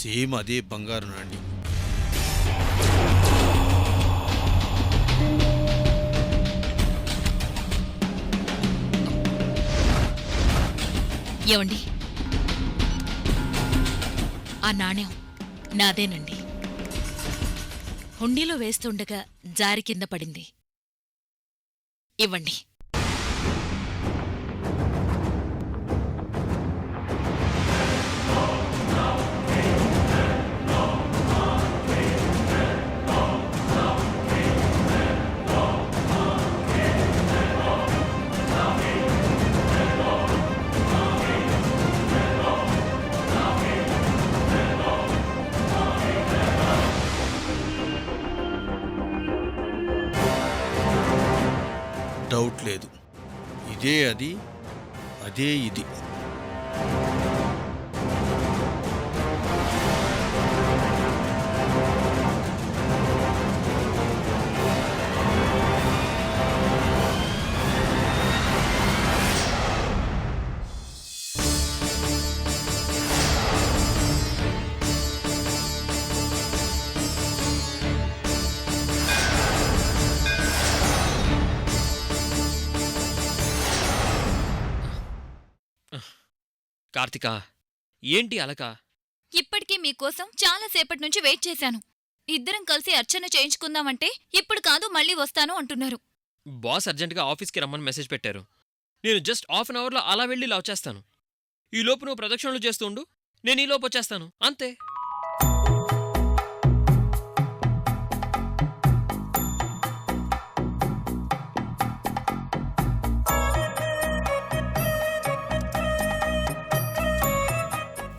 Same అదే బంగారు నాణ్యం. ఏమండి, ఆ నాణ్యం నాదేనండి. హుండీలో వేస్తుండగా జారి కింద పడింది. ఇవ్వండి. డౌట్ లేదు, ఇదే అది, అదే ఇది. కార్తిక, ఏంటి అలక? ఇప్పటికీ మీకోసం చాలాసేపటి నుంచి వెయిట్ చేశాను. ఇద్దరం కలిసి అర్చన చేయించుకుందామంటే ఇప్పుడు కాదు మళ్ళీ వస్తాను అంటున్నారు. బాస్ అర్జెంటుగా ఆఫీస్కి రమ్మని మెసేజ్ పెట్టారు. నేను జస్ట్ హాఫ్ అన్ అవర్లో అలా వెళ్ళి ఇలా వచ్చేస్తాను. ఈలోపు నువ్వు ప్రదక్షిణలు చేస్తూ ఉండు, నేను ఈలోపు వచ్చేస్తాను, అంతే.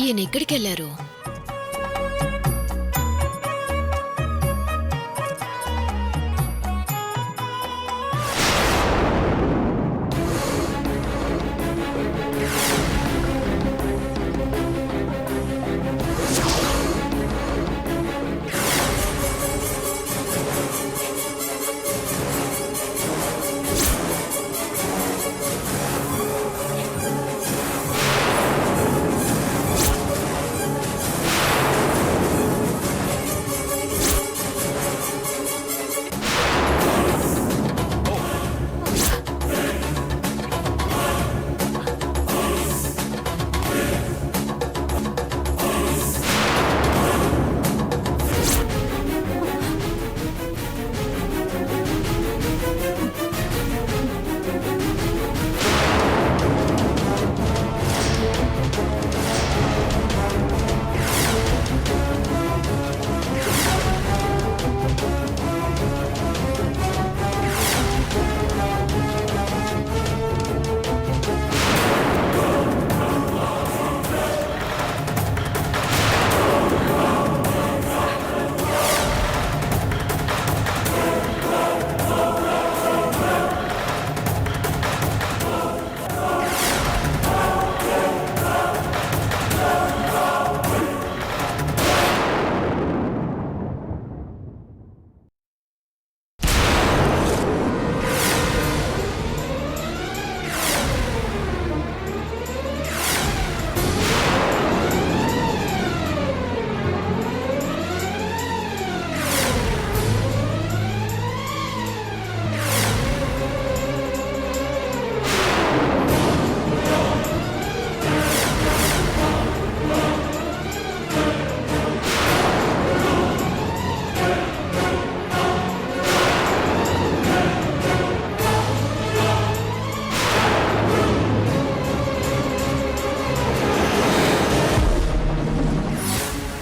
ఈయన ఎక్కడికెళ్లారు?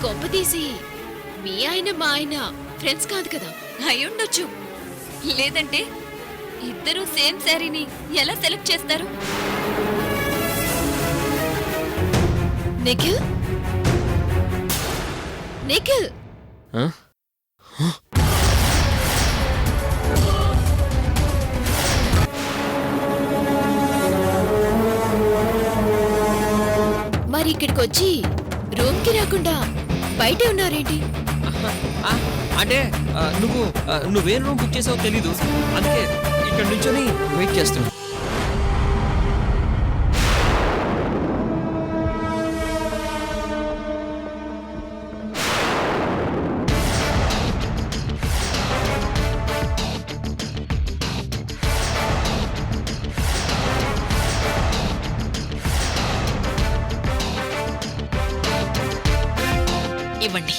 కొంపదీసి మీ ఆయన మా ఆయన ఫ్రెండ్స్ కాదు కదా? అయ్యుండొచ్చు. లేదంటే ఇద్దరూ సేమ్ శారీని ఎలా సెలెక్ట్ చేస్తారు? నిఖిల్, నిఖిల్, మరి ఇక్కడికొచ్చి రూమ్కి రాకుండా బయటే ఉన్నారేంటి? అంటే నువ్వేం రూమ్ బుక్ చేసావో తెలీదు, అందుకే ఇక్కడ నుంచొని వెయిట్ చేస్తున్నా. ఇవ్వండి.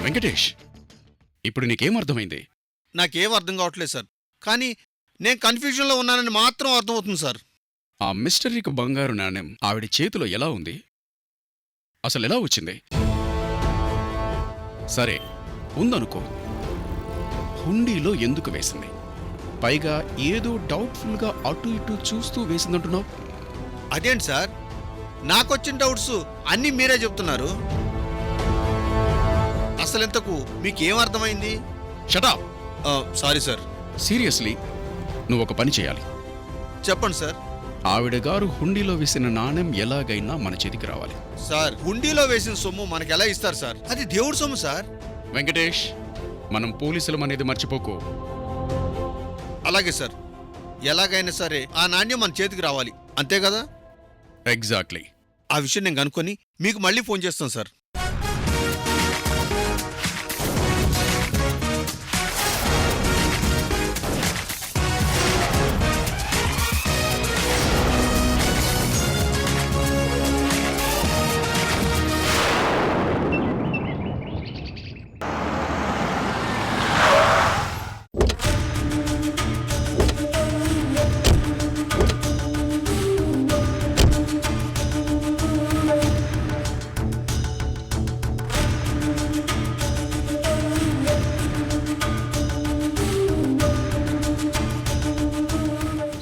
వెంకటేష్, ఇప్పుడు నీకేం అర్థమైంది? నాకేం అర్థం కావట్లేదు సార్. కానీ నేను కన్ఫ్యూజన్లో ఉన్నానని మాత్రం అర్థమవుతుంది సార్. ఆ మిస్టరీకి బంగారు నాణెం ఆవిడ చేతిలో ఎలా ఉంది? అసలు ఎలా వచ్చింది? సరే, ఉందనుకో. హుండీలో ఎందుకు వేసింది? పైగా ఏదో డౌట్ఫుల్గా అటు ఇటు చూస్తూ వేసిందంటున్నావు. అదేంటి సార్, నాకొచ్చిన డౌట్స్ అన్నీ మీరే చెప్తున్నారు. అసలు ఇంతకు మీకేం అర్థమైంది? షటా! Sorry sir. సీరియస్లీ, నువ్వు ఒక పని చేయాలి. చెప్పండి సార్. ఆవిడ గారు హుండీలో వేసిన నాణెం ఎలాగైనా మన చేతికి రావాలి. సార్, హుండీలో వేసిన సొమ్ము మనకి ఎలా ఇస్తారు సార్? అది దేవుడి సొమ్ము సార్. వెంకటేష్, మనం పోలీసులం అనేది మర్చిపోకు. అలాగే సార్. ఎలాగైనా సరే ఆ నాణ్యం మన చేతికి రావాలి, అంతే కదా? ఎగ్జాక్ట్లీ. ఆ విషయం నేను కనుక్కొని మీకు మళ్ళీ ఫోన్ చేస్తాను సార్.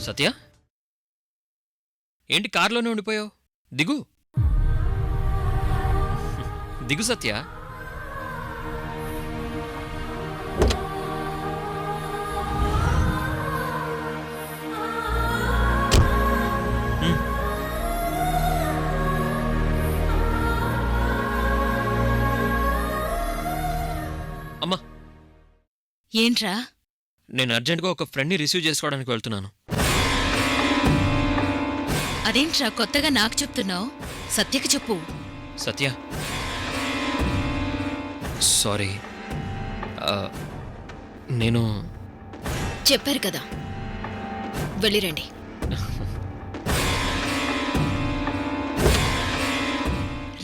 సత్య, ఏంటి కారులోనే ఉండిపోయావు? దిగు. దిగు సత్య. అమ్మా, ఏంట్రా? నేను అర్జెంటుగా ఒక ఫ్రెండ్ని రిసీవ్ చేసుకోవడానికి వెళ్తున్నాను. అదేంట్రా కొత్తగా నాకు చెప్తున్నావు? సత్యకి చెప్పు. సత్య, సారీ. నేను చెప్పారు కదా, వెళ్ళిరండి.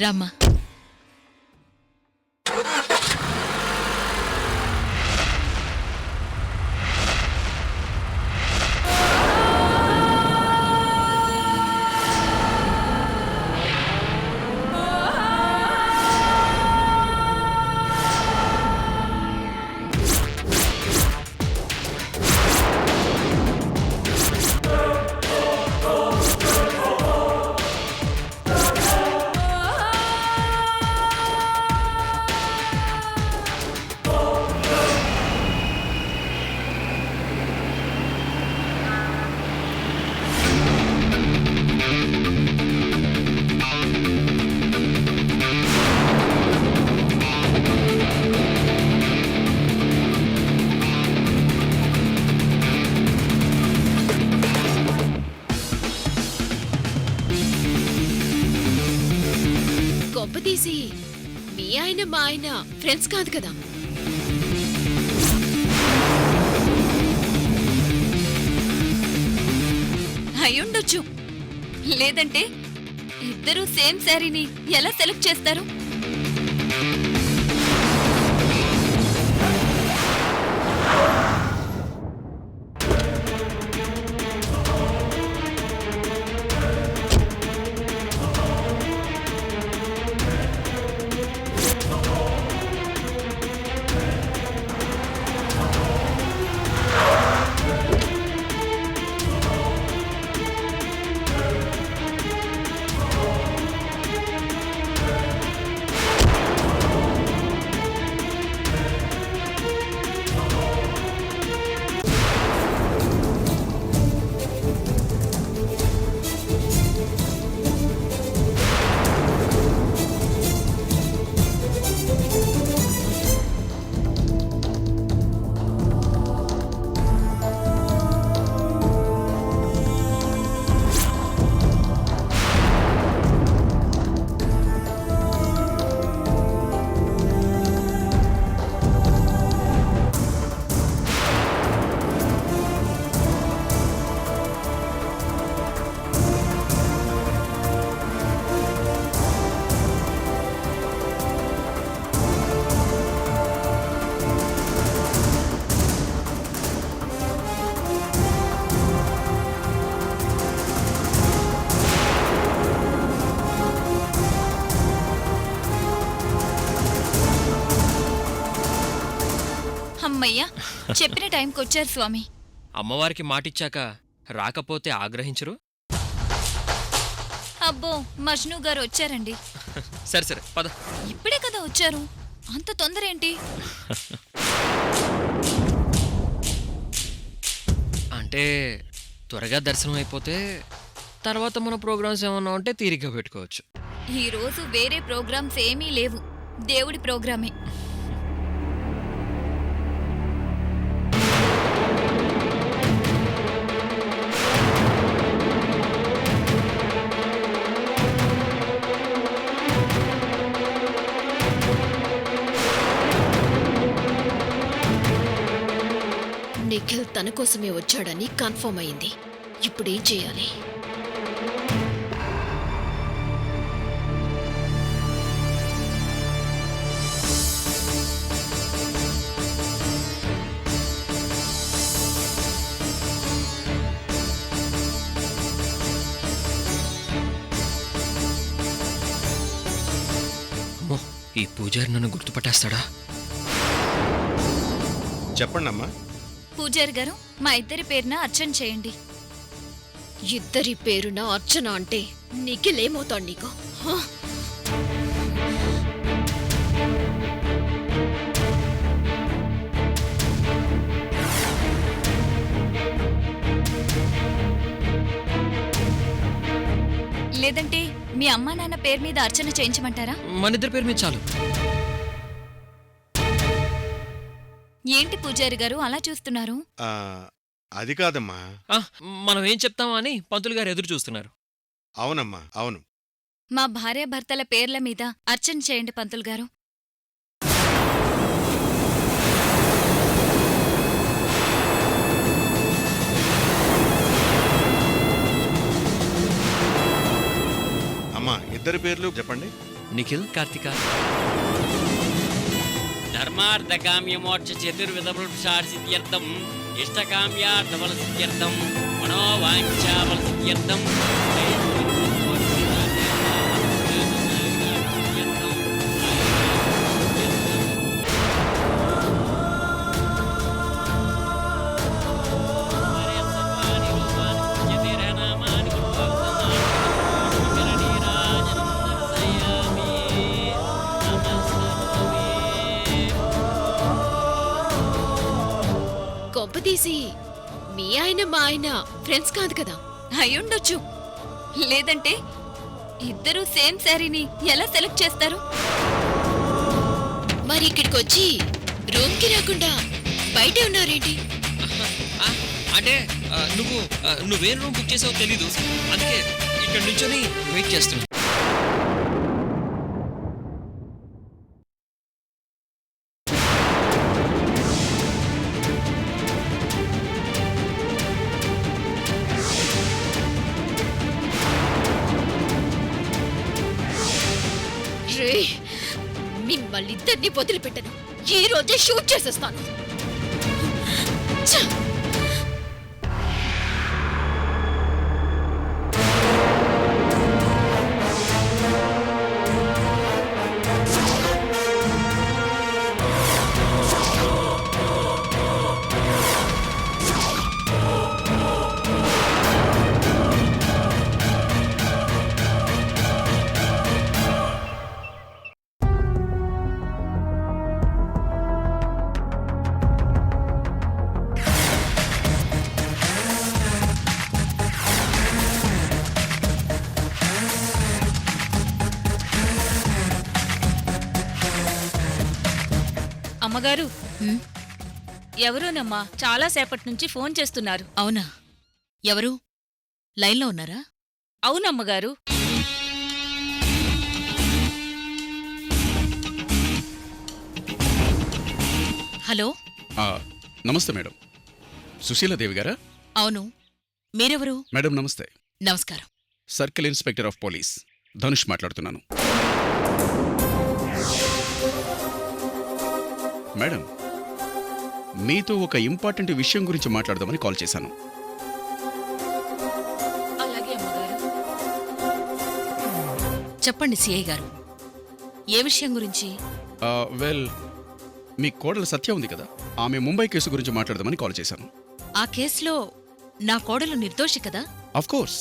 రామ్మా. కొంపతీసి మీ ఆయన మా ఆయన ఫ్రెండ్స్ కాదు కదా? అయ్యుండొచ్చు. లేదంటే ఇద్దరూ సేమ్ శారీని ఎలా సెలెక్ట్ చేస్తారు? చెప్పిన టైంకి వచ్చారు స్వామి. అమ్మవారికి మాటిచ్చాక రాకపోతే ఆగ్రహించరు? అబ్బో, మజ్ను గారు వచ్చారండి. సరే సరే పద. ఇప్పుడే కదా వచ్చారు, అంత తొందర ఏంటి? అంటే త్వరగా దర్శనం అయిపోతే తర్వాత మన ప్రోగ్రామ్స్ ఏమన్నా ఉంటే తీరిగ్గా పెట్టుకోవచ్చు. ఈ రోజు వేరే ప్రోగ్రామ్స్ ఏమీ లేవు, దేవుడి ప్రోగ్రామే. నిఖిల్ తన కోసమే వచ్చాడని కన్ఫర్మ్ అయింది. ఇప్పుడేం చేయాలి? అమ్మో, ఈ పూజారి నన్ను గుర్తుపట్టేస్తాడా? చెప్పండి అమ్మా. పూజారి గారు, మా ఇద్దరి పేరున అర్చన చేయండి. ఇద్దరి పేరున అర్చన అంటే నిఖిల్ ఏమవుతాడు నీకు? హ? లేదంటే మీ అమ్మా నాన్న పేరు మీద అర్చన చేయించమంటారా? మనిద్దరి పేరు మీద చాలు. ఏంటి పూజారి గారు అలా చూస్తున్నారు? అది కాదమ్మా. ఆ, మనం ఏం చెప్తామా అని పంతులు గారు ఎదురు చూస్తున్నారు. అవునమ్మా, అవును. మా భార్యాభర్తల పేర్ల మీద అర్చన చేయండి పంతులు గారు. అమ్మా, ఇద్దరి పేర్లు చెప్పండి. నిఖిల్, కార్తిక. ధర్మార్థకామ్యమోక్ష చతుర్విధపురుషార్థసిద్ధ్యర్థం ఇష్టకామ్యార్థఫలసిద్ధ్యర్థం మనోవాంఛాఫలసిద్ధ్యర్థం కొంపతీసి మీ ఆయన మా ఆయన ఫ్రెండ్స్ కాదు కదా? అయ్యుండొచ్చు. లేదంటే ఇద్దరూ సేమ్ శారీని ఎలా సెలెక్ట్ చేస్తారు? మరి ఇక్కడికి వచ్చి రూమ్కి రాకుండా బయటే ఉన్నారేంటి? ఆ, అంటే నువ్వేం రూమ్ బుక్ చేసావో తెలీదు, అందుకే ఇక్కడ నుంచొని వెయిట్ చేస్తున్నా. రే, మిమ్మల్ని ఇద్దరిని వదిలిపెట్టను. ఈ రోజే షూట్ చేసేస్తాను. ఛ! అమ్మగారు, ఎవరోనమ్మా చాలాసేపటి నుంచి ఫోన్ చేస్తున్నారు. అవునా? ఎవరు? లైన్లో ఉన్నారా? అవునమ్మగారు. హలో. నమస్తే మేడం. సుశీలాదేవి గారా? అవును. మీరెవరు? మేడం నమస్తే. నమస్కారం. Circle inspector of police Dhanush మాట్లాడుతున్నాను. మేడం, మీతో ఒక ఇంపార్టెంట్ విషయం గురించి మాట్లాడదామని కాల్ చేశాను. అలాగే అమ్మగారు. చెప్పండి సిఐ గారు, ఏ విషయం గురించి? వెల్, మీ కోడలు సత్య ఉంది కదా, ఆమె ముంబై కేసు గురించి మాట్లాడదామని కాల్ చేశాను. ఆ కేసులో నా కోడలు నిర్దోషి కదా? కోర్స్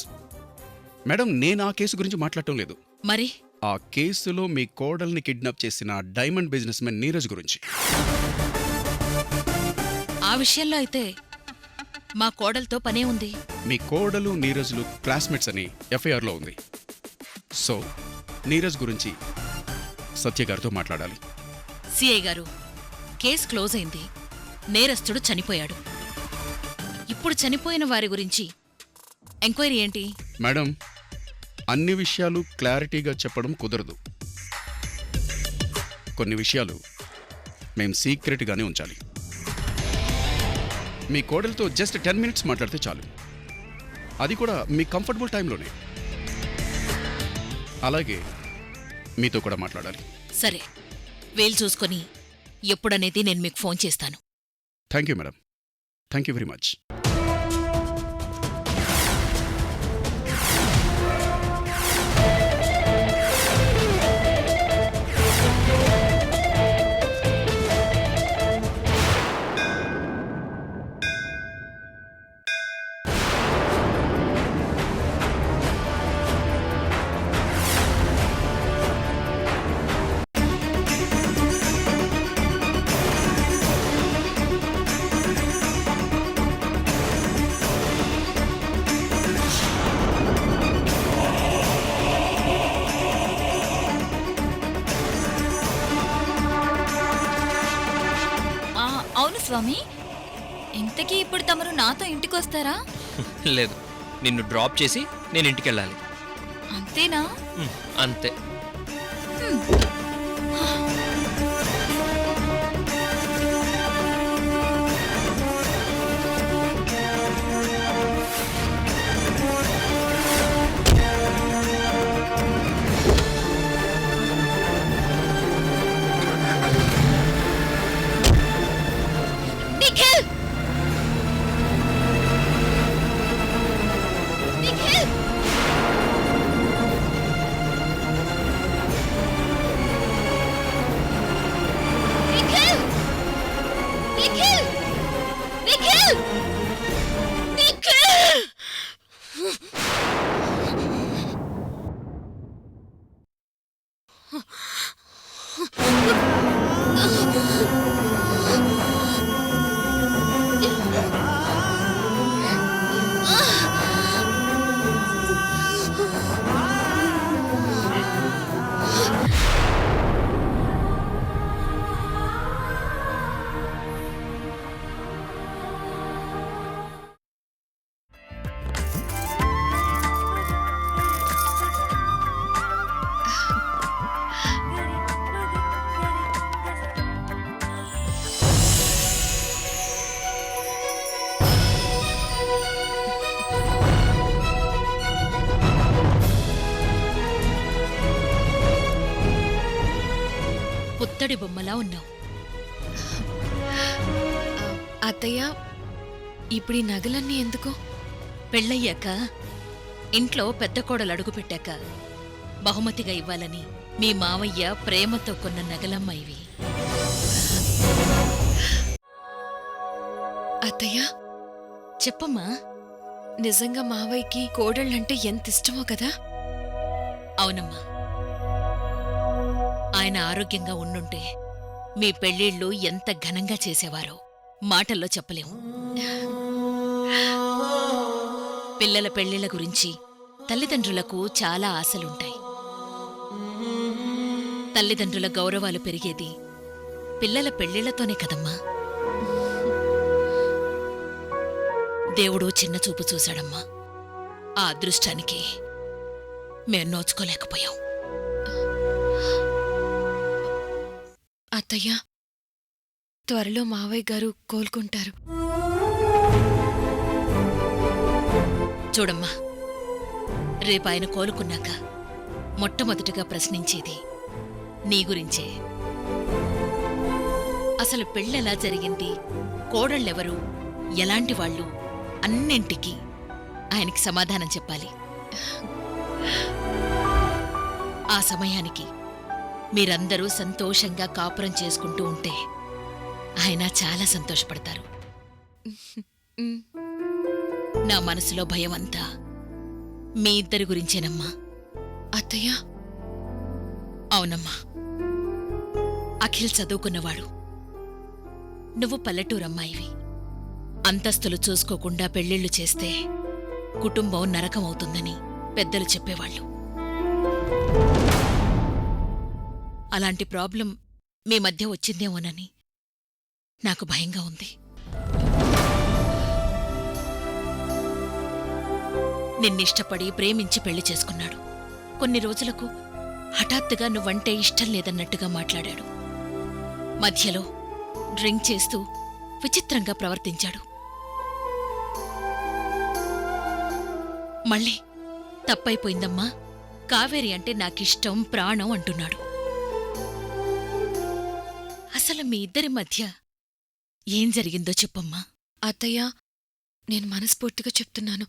మేడం, నేను ఆ కేసు గురించి మాట్లాడటం లేదు. మరి ఆ కేసులో మీ కోడల్ని కిడ్నాప్ చేసిన డైమండ్ బిజినెస్ మెన్ నీరజ్ గురించి. ఆ విషయంలో అయితే మా కోడలతో పనే ఉంది. మీ కోడలు నీరజ్లు క్లాస్మేట్స్ అని ఎఫ్ఐఆర్లో ఉంది. సో నీరజ్ గురించి సత్య గారితో మాట్లాడాలి. సిఐ గారు, కేసు క్లోజ్ అయింది. నేరస్తుడు చనిపోయాడు. ఇప్పుడు చనిపోయిన వారి గురించి ఎంక్వైరీ ఏంటి? మేడం, అన్ని విషయాలు క్లారిటీగా చెప్పడం కుదరదు. కొన్ని విషయాలు మేం సీక్రెట్గానే ఉంచాలి. మీ కోడలతో జస్ట్ 10 మినిట్స్ మాట్లాడితే చాలు, అది కూడా మీ కంఫర్టబుల్ టైంలోనే. అలాగే మీతో కూడా మాట్లాడాలి. సరే, వీలు చూసుకొని ఎప్పుడనేది నేను మీకు ఫోన్ చేస్తాను. Thank you madam, thank you very much. అవును స్వామి, ఇంతకీ ఇప్పుడు తమరు నాతో ఇంటికొస్తారా? లేదు, నిన్ను డ్రాప్ చేసి నేను ఇంటికెళ్ళాలి. అంతేనా? అంతే. పుత్తడి బొమ్మలా ఉన్నావు. అత్తయ్య, ఇప్పుడు ఈ నగలన్నీ ఎందుకు? పెళ్ళయ్యాక ఇంట్లో పెద్ద కోడలు అడుగుపెట్టాక బహుమతిగా ఇవ్వాలని మీ మావయ్య ప్రేమతో కొన్న నగలమ్మ ఇవి. అత్తయ్య, చెప్పమ్మా. నిజంగా మావయ్యకి కోడళ్ళంటే ఎంత ఇష్టమో కదా? అవునమ్మా, ఆయన ఆరోగ్యంగా ఉండుంటే మీ పెళ్ళిళ్ళు ఎంత ఘనంగా చేసేవారో మాటల్లో చెప్పలేము. పిల్లల పెళ్ళిళ్ళ గురించి తల్లిదండ్రులకు చాలా ఆశలుంటాయి. తల్లిదండ్రుల గౌరవాలు పెరిగేది పిల్లల పెళ్ళిళ్లతోనే కదమ్మా. దేవుడు చిన్న చూపు చూశాడమ్మా. ఆ అదృష్టానికి మేం నోచుకోలేకపోయాం. అత్తయ్య, త్వరలో మావయ్య గారు కోలుకుంటారు. చూడమ్మా, రేపాయన కోలుకున్నాక మొట్టమొదటిగా ప్రశ్నించేది నీ గురించే. అసలు పెళ్ళెలా జరిగింది, కోడళ్ళెవరు, ఎలాంటి వాళ్ళు అన్నింటికీ ఆయనకి సమాధానం చెప్పాలి. ఆ సమయానికి మీరందరూ సంతోషంగా కాపురం చేసుకుంటూ ఉంటే ఆయన చాలా సంతోషపడతారు. నా మనసులో భయమంతా మీ ఇద్దరి గురించేనమ్మా. అత్తయ్య, అవునమ్మా, అఖిల్ చదువుకున్నవాడు. నువ్వు పల్లెటూరమ్మాయివి. అంతస్తులు చూసుకోకుండా పెళ్ళిళ్ళు చేస్తే కుటుంబం నరకమవుతుందని పెద్దలు చెప్పేవాళ్ళు. అలాంటి ప్రాబ్లం మీ మధ్య వచ్చిందేమోనని నాకు భయంగా ఉంది. నిన్నిష్టపడి ప్రేమించి పెళ్లి చేసుకున్నాడు. కొన్ని రోజులకు హఠాత్తుగా నువ్వంటే ఇష్టం లేదన్నట్టుగా మాట్లాడాడు. మధ్యలో డ్రింక్ చేస్తూ విచిత్రంగా ప్రవర్తించాడు. మళ్ళీ తప్పైపోయిందమ్మా, కావేరి అంటే నాకిష్టం, ప్రాణం అంటున్నాడు. అసలు మీ ఇద్దరి మధ్య ఏం జరిగిందో చెప్పమ్మా. అత్తయ్య, నేను మనస్ఫూర్తిగా చెప్తున్నాను.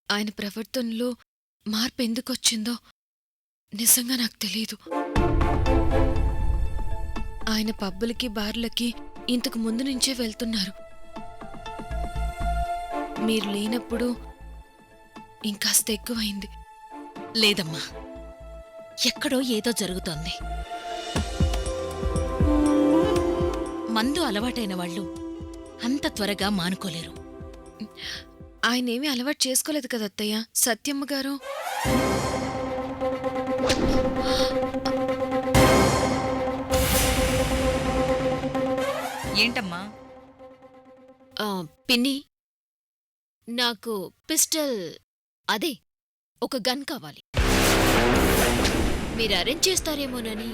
ఆయన ప్రవర్తనలో మార్పు ఎందుకొచ్చిందో నిజంగా నాకు తెలీదు. ఆయన పబ్బులకి బార్లకి ఇంతకు ముందు నుంచే వెళ్తున్నారు. మీరు లేనప్పుడు ఇంకాస్త ఎక్కువైంది. లేదమ్మా, ఎక్కడో ఏదో జరుగుతోంది. మందు అలవాటైన వాళ్ళు అంత త్వరగా మానుకోలేరు. ఆయనేమీ అలవాటు చేసుకోలేదు కదా అత్తయ్య. సత్యమ్మ గారు ఏంటమ్మా? పిన్ని, నాకు పిస్టల్, అదే ఒక గన్ కావాలి. మీరు అరేంజ్ చేస్తారేమోనని.